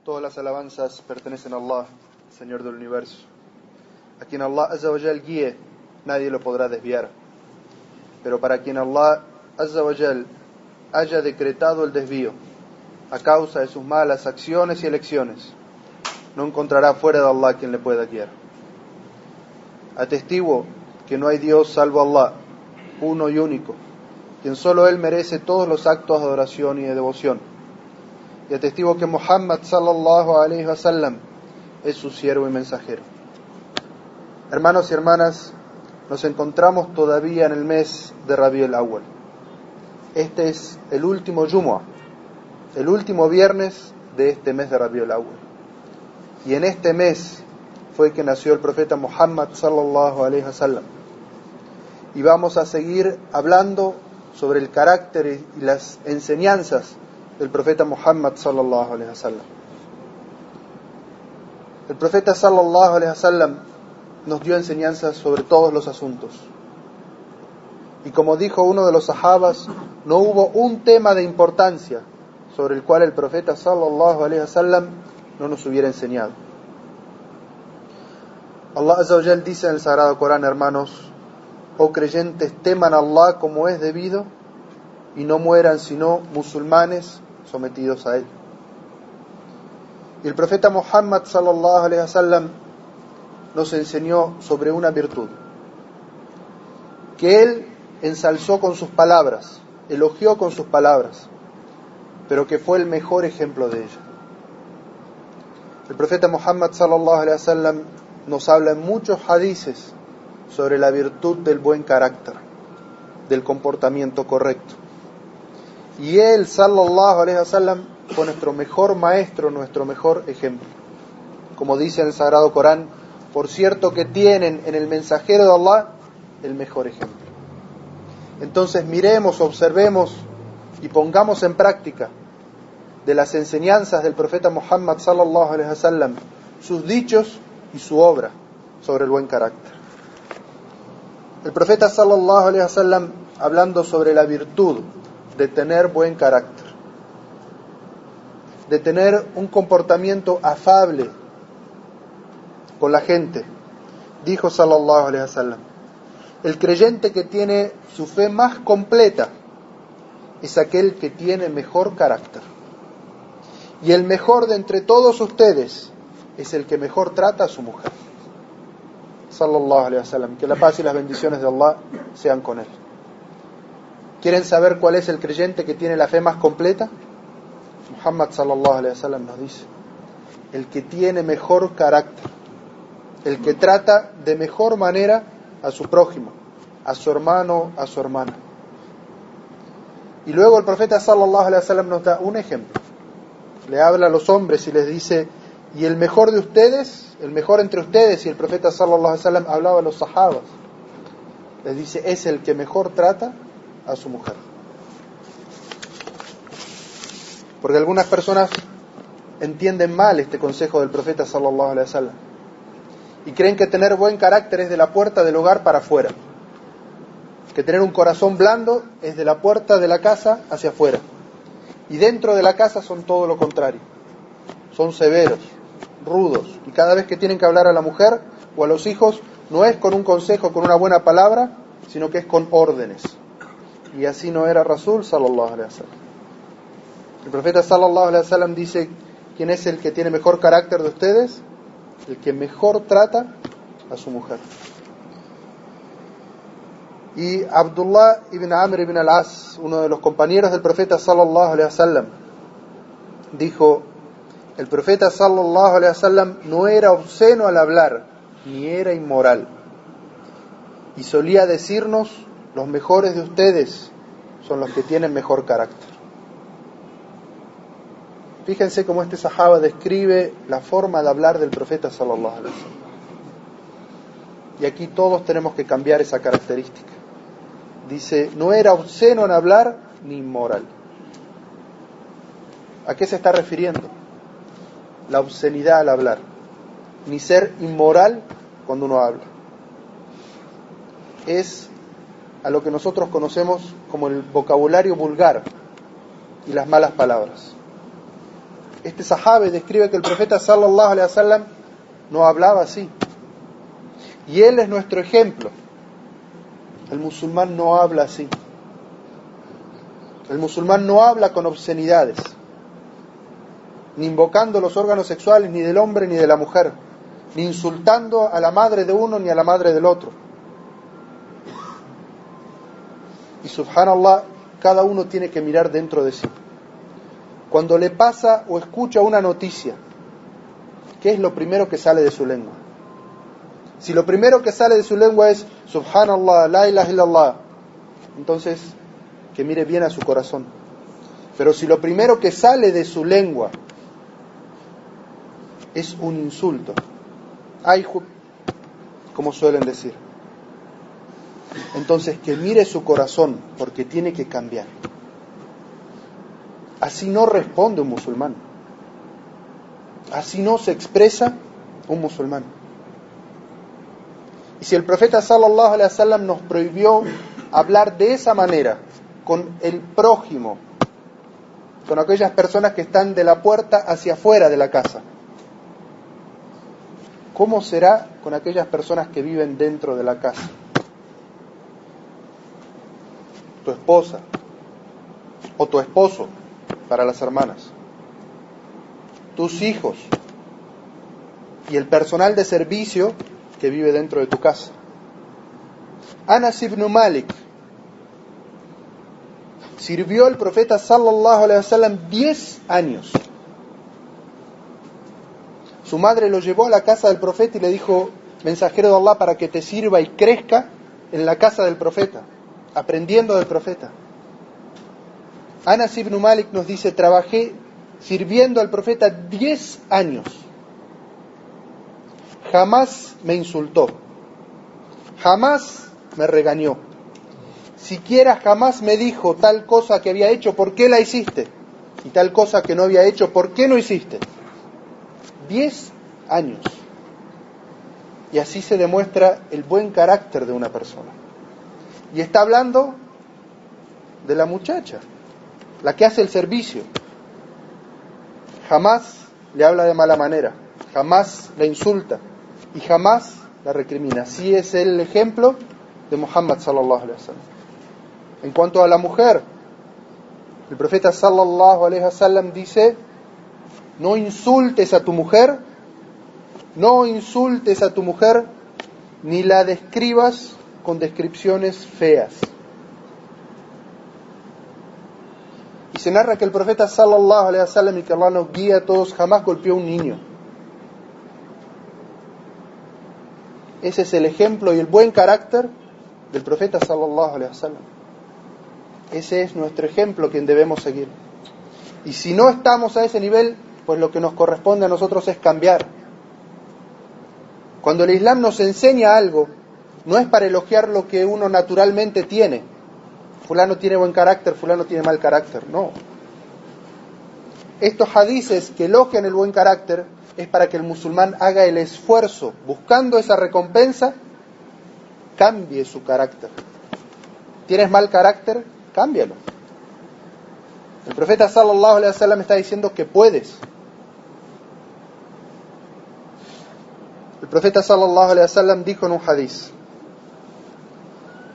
Todas las alabanzas pertenecen a Allah, Señor del universo. A quien Allah Azza wa Jal guíe, nadie lo podrá desviar. Pero para quien Allah Azza wa Jal haya decretado el desvío a causa de sus malas acciones y elecciones, no encontrará fuera de Allah quien le pueda guiar. Atestiguo que no hay Dios salvo Allah, uno y único, quien solo Él merece todos los actos de adoración y de devoción. Y atestigo que Muhammad sallallahu alaihi wasallam es su siervo y mensajero. Hermanos y hermanas, nos encontramos todavía en el mes de Rabiul Awwal. Este es el último Jumu'ah, el último viernes de este mes de Rabiul Awwal. Y en este mes fue que nació el profeta Muhammad sallallahu alaihi wasallam. Y vamos a seguir hablando sobre el carácter y las enseñanzas del profeta Muhammad sallallahu alaihi wasallam. El profeta sallallahu alaihi wasallam nos dio enseñanzas sobre todos los asuntos. Y como dijo uno de los sahabas, no hubo un tema de importancia sobre el cual el profeta sallallahu alaihi wasallam no nos hubiera enseñado. Allah Azza wa Jal dice en el Sagrado Corán, hermanos: oh creyentes, teman a Allah como es debido y no mueran sino musulmanes sometidos a Él. Y el profeta Muhammad sallallahu alaihi wasallam nos enseñó sobre una virtud que Él ensalzó con sus palabras, elogió con sus palabras, pero que fue el mejor ejemplo de ella. El profeta Muhammad sallallahu alaihi wasallam nos habla en muchos hadices sobre la virtud del buen carácter, del comportamiento correcto. Y él, sallallahu alaihi wasallam, fue nuestro mejor maestro, nuestro mejor ejemplo. Como dice en el Sagrado Corán: por cierto que tienen en el mensajero de Allah el mejor ejemplo. Entonces miremos, observemos y pongamos en práctica de las enseñanzas del profeta Muhammad sallallahu alaihi wasallam, sus dichos y su obra sobre el buen carácter. El profeta sallallahu alaihi wasallam, hablando sobre la virtud de tener buen carácter, de tener un comportamiento afable con la gente, dijo sallallahu alaihi wasallam: el creyente que tiene su fe más completa es aquel que tiene mejor carácter, y el mejor de entre todos ustedes es el que mejor trata a su mujer. Sallallahu alaihi wasallam, que la paz y las bendiciones de Allah sean con él. ¿Quieren saber cuál es el creyente que tiene la fe más completa? Muhammad sallallahu alaihi wasallam nos dice: el que tiene mejor carácter, el que trata de mejor manera a su prójimo, a su hermano, a su hermana. Y luego el profeta sallallahu alaihi wasallam nos da un ejemplo. Le habla a los hombres y les dice: y el mejor de ustedes, el mejor entre ustedes, y el profeta sallallahu alaihi wasallam hablaba a los sahabas, les dice: es el que mejor trata a su mujer. Porque algunas personas entienden mal este consejo del profeta sallallahu alaihi wasallam y creen que tener buen carácter es de la puerta del hogar para afuera, que tener un corazón blando es de la puerta de la casa hacia afuera, y dentro de la casa son todo lo contrario, son severos, rudos, y cada vez que tienen que hablar a la mujer o a los hijos no es con un consejo, con una buena palabra, sino que es con órdenes. Y así no era Rasul sallallahu alaihi wasallam. El profeta sallallahu alaihi wasallam dice: ¿quién es el que tiene mejor carácter de ustedes? El que mejor trata a su mujer. Y Abdullah ibn Amr ibn al-As, uno de los compañeros del profeta sallallahu alaihi wasallam, dijo: el profeta sallallahu alaihi wasallam no era obsceno al hablar, ni era inmoral, y solía decirnos: los mejores de ustedes son los que tienen mejor carácter. Fíjense cómo este sahaba describe la forma de hablar del profeta sallallahu alaihi wasallam. Y aquí todos tenemos que cambiar esa característica. Dice: no era obsceno en hablar ni inmoral. ¿A qué se está refiriendo? La obscenidad al hablar, ni ser inmoral cuando uno habla. Es a lo que nosotros conocemos como el vocabulario vulgar y las malas palabras. Este sahabe describe que el profeta sallallahu alaihi wasallam no hablaba así. Y él es nuestro ejemplo. El musulmán no habla así. El musulmán no habla con obscenidades, ni invocando los órganos sexuales ni del hombre ni de la mujer, ni insultando a la madre de uno ni a la madre del otro. Y subhanallah, cada uno tiene que mirar dentro de sí. Cuando le pasa o escucha una noticia, ¿qué es lo primero que sale de su lengua? Si lo primero que sale de su lengua es subhanallah, la ilaha illallah, entonces que mire bien a su corazón. Pero si lo primero que sale de su lengua es un insulto, ay, como suelen decir, entonces que mire su corazón, porque tiene que cambiar. Así no responde un musulmán. Así no se expresa un musulmán. Y si el profeta sallallahu alaihi wasallam nos prohibió hablar de esa manera con el prójimo, con aquellas personas que están de la puerta hacia afuera de la casa, ¿cómo será con aquellas personas que viven dentro de la casa? Tu esposa o tu esposo, para las hermanas, tus hijos y el personal de servicio que vive dentro de tu casa. Anas ibn Malik sirvió al profeta sallallahu alaihi wasallam 10 años. Su madre lo llevó a la casa del profeta y le dijo: mensajero de Allah, para que te sirva y crezca en la casa del profeta, aprendiendo del profeta. Anas ibn Malik nos dice: trabajé sirviendo al profeta 10 años. Jamás me insultó, jamás me regañó, siquiera jamás me dijo tal cosa que había hecho, ¿por qué la hiciste? Y tal cosa que no había hecho, ¿por qué no hiciste? 10 años. Y así se demuestra el buen carácter de una persona. Y está hablando de la muchacha, la que hace el servicio. Jamás le habla de mala manera, jamás la insulta y jamás la recrimina. Así es el ejemplo de Muhammad sallallahu alaihi wasallam. En cuanto a la mujer, el profeta sallallahu alaihi wasallam dice: no insultes a tu mujer, no insultes a tu mujer, ni la describas con descripciones feas. Y se narra que el profeta sallallahu alaihi wasallam, y que Allah nos guía a todos, jamás golpeó a un niño. Ese es el ejemplo y el buen carácter del profeta sallallahu alaihi wasallam. Ese es nuestro ejemplo, quien debemos seguir. Y si no estamos a ese nivel, pues lo que nos corresponde a nosotros es cambiar. Cuando el Islam nos enseña algo, no es para elogiar lo que uno naturalmente tiene. Fulano tiene buen carácter, fulano tiene mal carácter. No. Estos hadices que elogian el buen carácter es para que el musulmán haga el esfuerzo, buscando esa recompensa, cambie su carácter. ¿Tienes mal carácter? Cámbialo. El profeta sallallahu alaihi wasallam está diciendo que puedes. El profeta sallallahu alaihi wasallam dijo en un hadiz: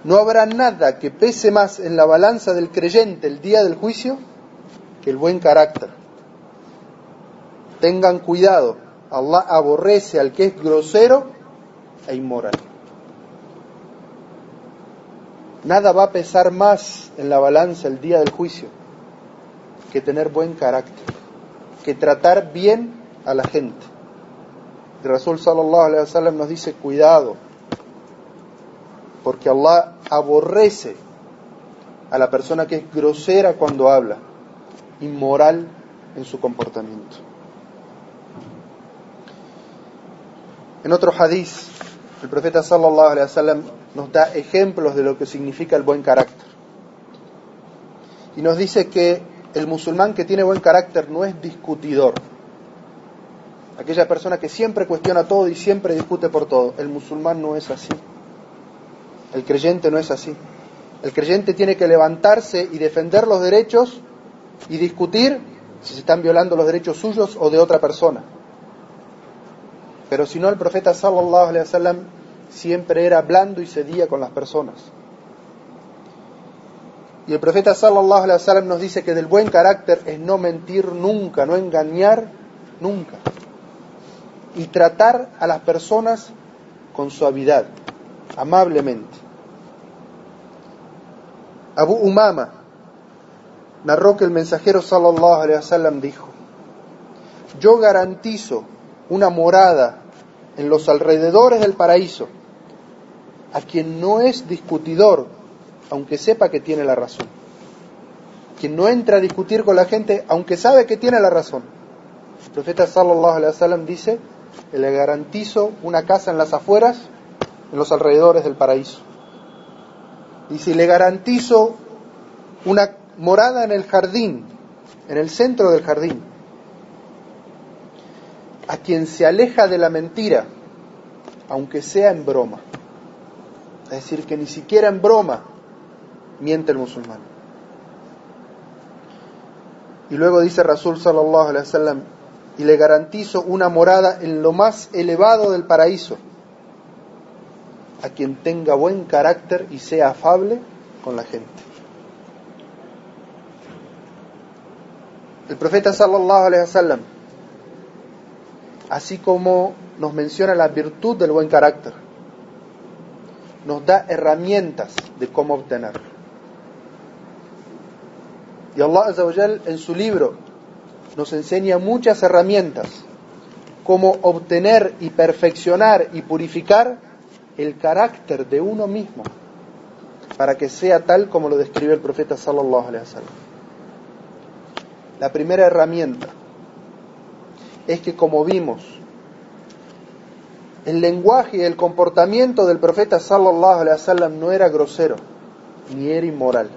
no habrá nada que pese más en la balanza del creyente el día del juicio que el buen carácter. Tengan cuidado, Allah aborrece al que es grosero e inmoral. Nada va a pesar más en la balanza el día del juicio que tener buen carácter, que tratar bien a la gente. El Rasul sallallahu alaihi wasallam nos dice: cuidado, porque Allah aborrece a la persona que es grosera cuando habla, inmoral en su comportamiento. En otro hadiz, el profeta sallallahu alaihi wasallam nos da ejemplos de lo que significa el buen carácter. Y nos dice que el musulmán que tiene buen carácter no es discutidor. Aquella persona que siempre cuestiona todo y siempre discute por todo. El musulmán no es así. El creyente no es así. El creyente tiene que levantarse y defender los derechos y discutir si se están violando los derechos suyos o de otra persona. Pero si no, el profeta sallallahu alaihi wasallam siempre era blando y cedía con las personas. Y el profeta sallallahu alaihi wasallam nos dice que del buen carácter es no mentir nunca, no engañar nunca, y tratar a las personas con suavidad, amablemente. Abu Umama narró que el mensajero sallallahu alaihi wasallam dijo: yo garantizo una morada en los alrededores del paraíso a quien no es discutidor, aunque sepa que tiene la razón. Quien no entra a discutir con la gente, aunque sabe que tiene la razón. El profeta sallallahu alaihi wasallam dice: le garantizo una casa en las afueras, en los alrededores del paraíso. Y si le garantizo una morada en el jardín, en el centro del jardín, a quien se aleja de la mentira, aunque sea en broma. Es decir, que ni siquiera en broma miente el musulmán. Y luego dice Rasul sallallahu alaihi wasallam: y le garantizo una morada en lo más elevado del paraíso, a quien tenga buen carácter y sea afable con la gente. El profeta sallallahu alaihi wasallam, así como nos menciona la virtud del buen carácter, nos da herramientas de cómo obtenerlo. Y Allah Azza wa Jal en su libro nos enseña muchas herramientas cómo obtener y perfeccionar y purificar el carácter de uno mismo para que sea tal como lo describe el profeta sallallahu alaihi wasallam. La primera herramienta es que, como vimos, el lenguaje y el comportamiento del profeta sallallahu alaihi wasallam no era grosero ni era inmoral.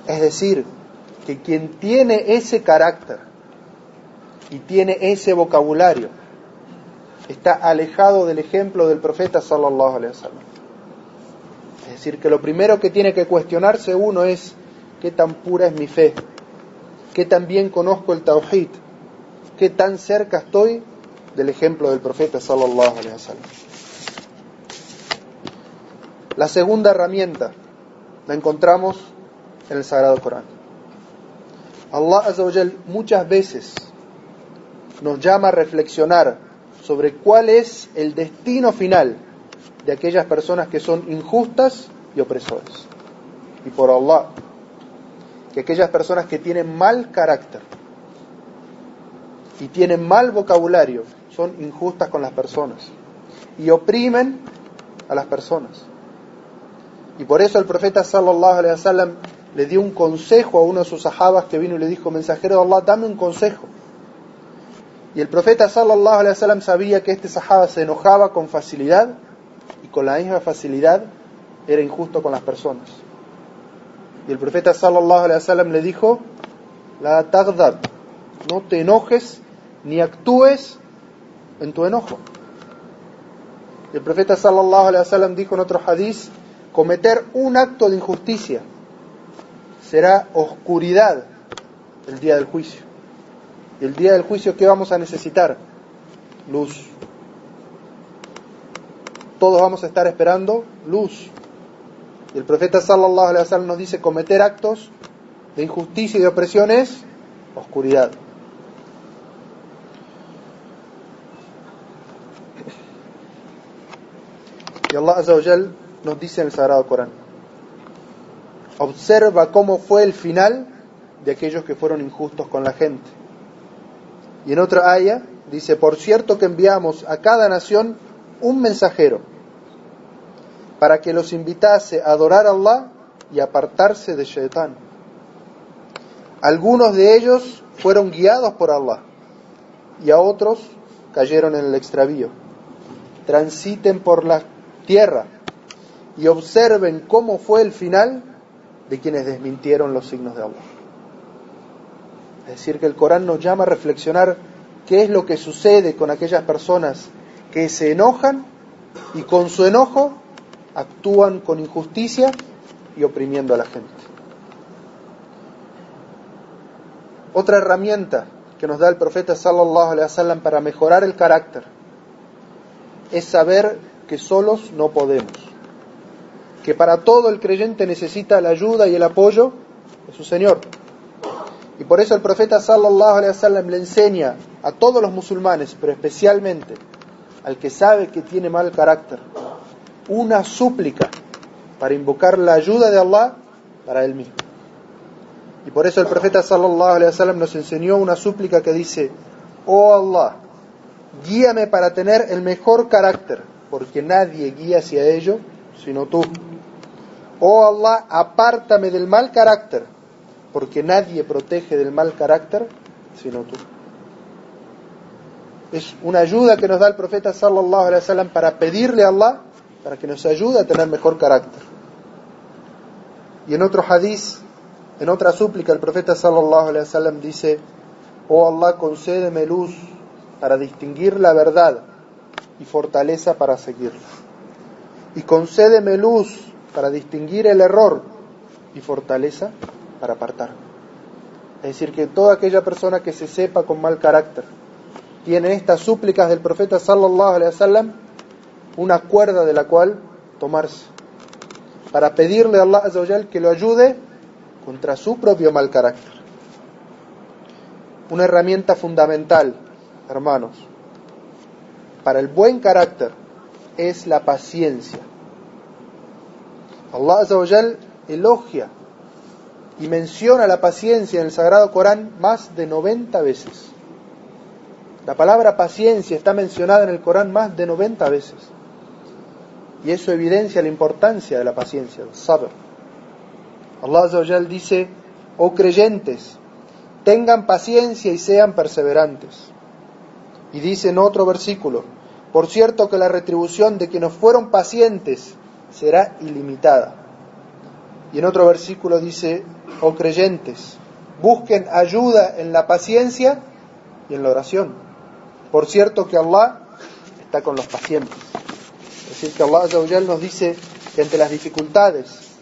Es decir, que quien tiene ese carácter y tiene ese vocabulario está alejado del ejemplo del profeta sallallahu alaihi wasallam. Es decir, que lo primero que tiene que cuestionarse uno es: ¿qué tan pura es mi fe? ¿Qué tan bien conozco el tawhid? ¿Qué tan cerca estoy del ejemplo del profeta sallallahu alaihi wasallam? La segunda herramienta la encontramos en el Sagrado Corán. Allah Azza wa Jal muchas veces nos llama a reflexionar sobre cuál es el destino final de aquellas personas que son injustas y opresores. Y por Allah, que aquellas personas que tienen mal carácter y tienen mal vocabulario son injustas con las personas y oprimen a las personas. Y por eso el profeta sallallahu alaihi wasallam le dio un consejo a uno de sus sahabas que vino y le dijo: mensajero de Allah, dame un consejo. Y el profeta sallallahu alaihi wasallam sabía que este sahaba se enojaba con facilidad y con la misma facilidad era injusto con las personas. Y el profeta sallallahu alaihi wasallam le dijo: la taghdab, no te enojes ni actúes en tu enojo. Y el profeta sallallahu alaihi wasallam dijo en otro hadiz: cometer un acto de injusticia será oscuridad el día del juicio. Y el día del juicio, ¿qué vamos a necesitar? Luz. Todos vamos a estar esperando luz. Y el profeta sallallahu alaihi wasallam nos dice: cometer actos de injusticia y de opresión es oscuridad. Y Allah Azza wa Jal nos dice en el Sagrado Corán: observa cómo fue el final de aquellos que fueron injustos con la gente. Y en otra aya dice: por cierto que enviamos a cada nación un mensajero para que los invitase a adorar a Allah y apartarse de Shaitán. Algunos de ellos fueron guiados por Allah y a otros cayeron en el extravío. Transiten por la tierra y observen cómo fue el final de quienes desmintieron los signos de Allah. Es decir, que el Corán nos llama a reflexionar qué es lo que sucede con aquellas personas que se enojan y con su enojo actúan con injusticia y oprimiendo a la gente. Otra herramienta que nos da el profeta sallallahu alaihi wasallam para mejorar el carácter es saber que solos no podemos, que para todo el creyente necesita la ayuda y el apoyo de su Señor. Y por eso el profeta sallallahu alaihi wasallam le enseña a todos los musulmanes, pero especialmente al que sabe que tiene mal carácter, una súplica para invocar la ayuda de Allah para él mismo. Y por eso el profeta sallallahu alaihi wasallam nos enseñó una súplica que dice: oh Allah, guíame para tener el mejor carácter, porque nadie guía hacia ello sino tú. Oh Allah, apártame del mal carácter, porque nadie protege del mal carácter sino tú. Es una ayuda que nos da el profeta sallallahu alaihi wasallam para pedirle a Allah para que nos ayude a tener mejor carácter. Y en otro hadiz, en otra súplica, el profeta sallallahu alaihi wasallam dice: oh Allah, concédeme luz para distinguir la verdad y fortaleza para seguirla. Y concédeme luz para distinguir el error y fortaleza para apartarme. Es decir, que toda aquella persona que se sepa con mal carácter tiene estas súplicas del profeta sallallahu alaihi wasallam, una cuerda de la cual tomarse para pedirle a Allah azza wa jal que lo ayude contra su propio mal carácter. Una herramienta fundamental, hermanos, para el buen carácter es la paciencia. Allah azza wa jal elogia y menciona la paciencia en el Sagrado Corán más de 90 veces. La palabra paciencia está mencionada en el Corán más de 90 veces. Y eso evidencia la importancia de la paciencia, el sabr. Allah azza wa jal dice: oh creyentes, tengan paciencia y sean perseverantes. Y dice en otro versículo: por cierto que la retribución de quienes fueron pacientes será ilimitada. Y en otro versículo dice: oh creyentes, busquen ayuda en la paciencia y en la oración. Por cierto que Allah está con los pacientes. Es decir, que Allah azza wa jal nos dice que ante las dificultades,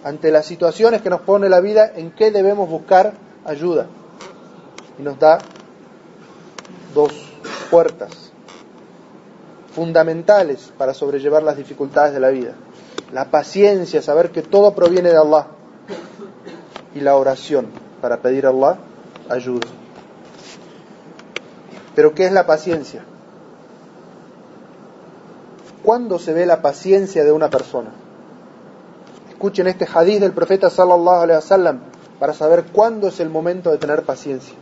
ante las situaciones que nos pone la vida, en qué debemos buscar ayuda. Y nos da dos puertas fundamentales para sobrellevar las dificultades de la vida: la paciencia, saber que todo proviene de Allah, y la oración, para pedir a Allah ayuda. Pero ¿qué es la paciencia? ¿Cuándo se ve la paciencia de una persona? Escuchen este hadith del profeta sallallahu alaihi wasallam para saber cuándo es el momento de tener paciencia.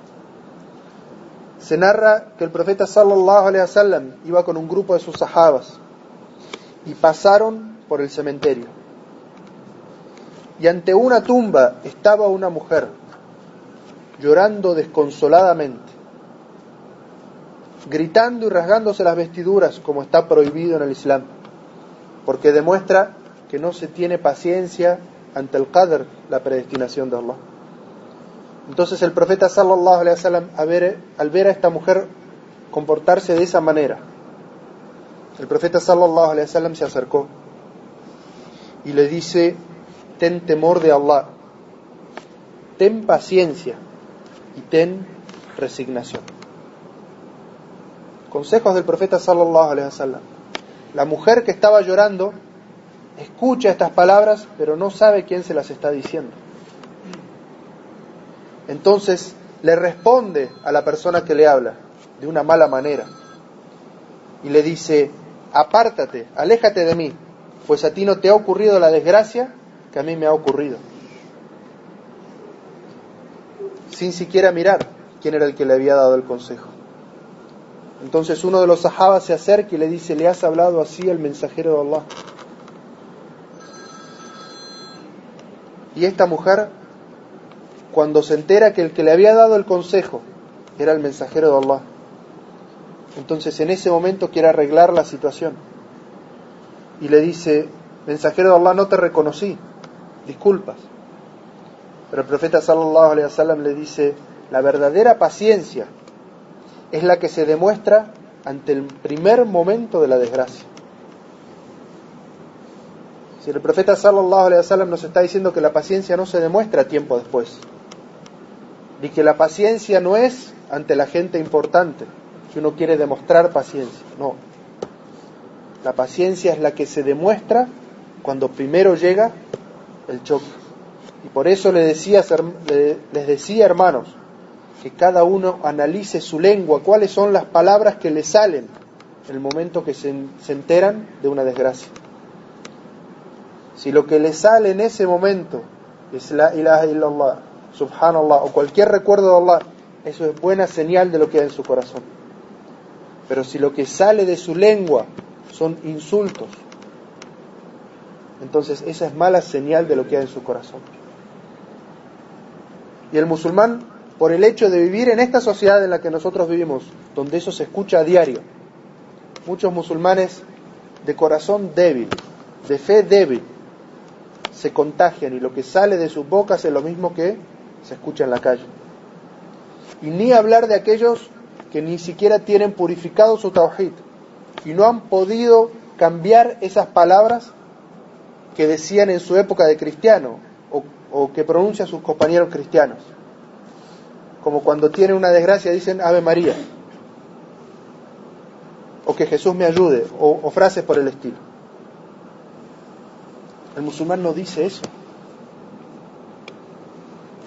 Se narra que el profeta sallallahu alaihi wasallam iba con un grupo de sus sahabas y pasaron por el cementerio. Y ante una tumba estaba una mujer llorando desconsoladamente, gritando y rasgándose las vestiduras, como está prohibido en el Islam, porque demuestra que no se tiene paciencia ante el qadr, la predestinación de Allah. Entonces el profeta sallallahu alaihi wasallam, al ver a esta mujer comportarse de esa manera, el profeta sallallahu alaihi wasallam se acercó y le dice: ten temor de Allah, ten paciencia y ten resignación. Consejos del profeta sallallahu alaihi wasallam. La mujer que estaba llorando escucha estas palabras, pero no sabe quién se las está diciendo. Entonces le responde a la persona que le habla de una mala manera y le dice: apártate, aléjate de mí, pues a ti no te ha ocurrido la desgracia que a mí me ha ocurrido. Sin siquiera mirar quién era el que le había dado el consejo. Entonces uno de los sahabas se acerca y le dice: ¿le has hablado así al mensajero de Allah? Y esta mujer, cuando se entera que el que le había dado el consejo era el mensajero de Allah, entonces en ese momento quiere arreglar la situación y le dice: mensajero de Allah, no te reconocí, disculpas. Pero el profeta sallallahu alaihi wasallam le dice: la verdadera paciencia es la que se demuestra ante el primer momento de la desgracia. Si el profeta sallallahu alaihi wasallam nos está diciendo que la paciencia no se demuestra tiempo después, y que la paciencia no es ante la gente importante, que uno quiere demostrar paciencia, no. La paciencia es la que se demuestra cuando primero llega el choque. Y por eso les decía, hermanos, que cada uno analice su lengua, cuáles son las palabras que le salen en el momento que se enteran de una desgracia. Si lo que le sale en ese momento es la ilaha illallah, subhanallah, o cualquier recuerdo de Allah, eso es buena señal de lo que hay en su corazón. Pero si lo que sale de su lengua son insultos, entonces esa es mala señal de lo que hay en su corazón. Y el musulmán, por el hecho de vivir en esta sociedad en la que nosotros vivimos, donde eso se escucha a diario, muchos musulmanes de corazón débil, de fe débil, se contagian y lo que sale de sus bocas es lo mismo que se escucha en la calle. Y ni hablar de aquellos que ni siquiera tienen purificado su tawhid y no han podido cambiar esas palabras que decían en su época de cristiano o que pronuncian sus compañeros cristianos. Como cuando tienen una desgracia dicen Ave María, o que Jesús me ayude, o frases por el estilo. El musulmán no dice eso.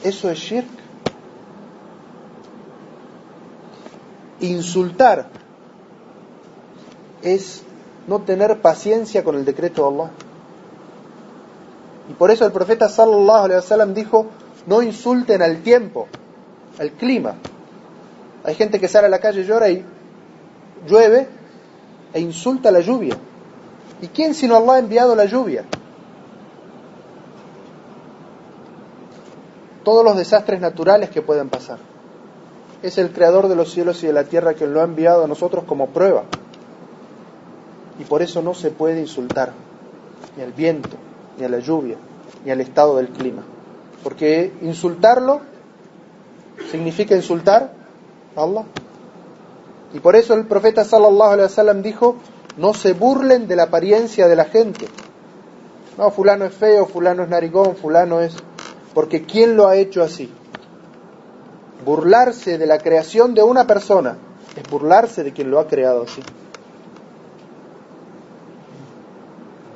Eso es shirk. Insultar es no tener paciencia con el decreto de Allah. Y por eso el profeta sallallahu alaihi wasallam dijo: no insulten al tiempo, al clima. Hay gente que sale a la calle y llora y llueve e insulta la lluvia. ¿Y quién sino Allah ha enviado la lluvia? Todos los desastres naturales que puedan pasar. Es el creador de los cielos y de la tierra quien lo ha enviado a nosotros como prueba. Y por eso no se puede insultar ni al viento, ni a la lluvia, ni al estado del clima. Porque insultarlo significa insultar a Allah. Y por eso el profeta sallallahu alaihi wasallam dijo: no se burlen de la apariencia de la gente. No, fulano es feo, fulano es narigón, fulano es... Porque ¿quién lo ha hecho así? Burlarse de la creación de una persona es burlarse de quien lo ha creado así.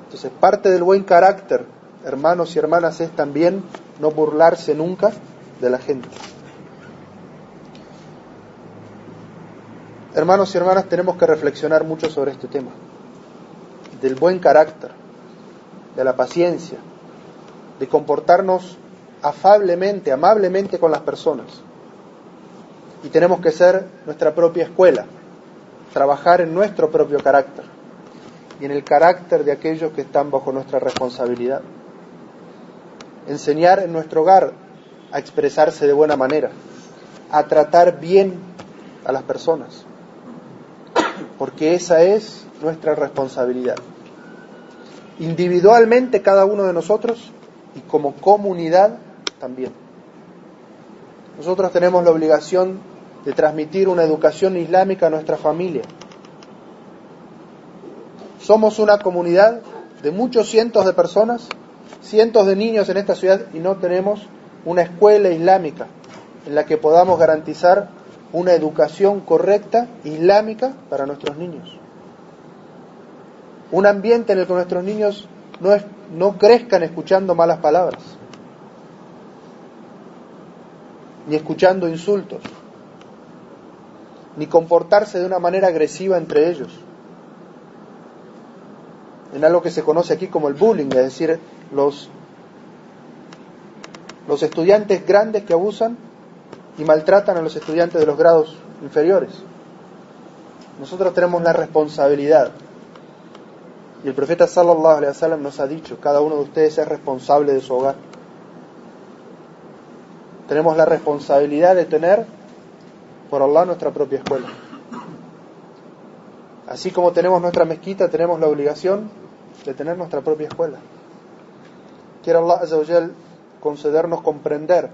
Entonces, parte del buen carácter, hermanos y hermanas, es también no burlarse nunca de la gente. Hermanos y hermanas, tenemos que reflexionar mucho sobre este tema, del buen carácter, de la paciencia, de comportarnos afablemente, amablemente con las personas. Y tenemos que ser nuestra propia escuela, trabajar en nuestro propio carácter y en el carácter de aquellos que están bajo nuestra responsabilidad. Enseñar en nuestro hogar a expresarse de buena manera, a tratar bien a las personas, porque esa es nuestra responsabilidad. Individualmente cada uno de nosotros y como comunidad también. Nosotros tenemos la obligación de transmitir una educación islámica a nuestra familia. Somos una comunidad de muchos cientos de personas, cientos de niños en esta ciudad y no tenemos una escuela islámica en la que podamos garantizar una educación correcta islámica para nuestros niños. Un ambiente en el que nuestros niños no crezcan escuchando malas palabras, ni escuchando insultos, ni comportarse de una manera agresiva entre ellos, en algo que se conoce aquí como el bullying, es decir, los estudiantes grandes que abusan y maltratan a los estudiantes de los grados inferiores. Nosotros tenemos la responsabilidad, y el profeta sallallahu alaihi wasallam nos ha dicho: cada uno de ustedes es responsable de su hogar. Tenemos la responsabilidad de tener por Allah nuestra propia escuela. Así como tenemos nuestra mezquita, tenemos la obligación de tener nuestra propia escuela. Quiere Allah Azza wa Jal concedernos comprender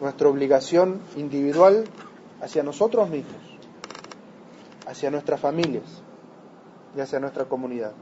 nuestra obligación individual hacia nosotros mismos, hacia nuestras familias y hacia nuestra comunidad.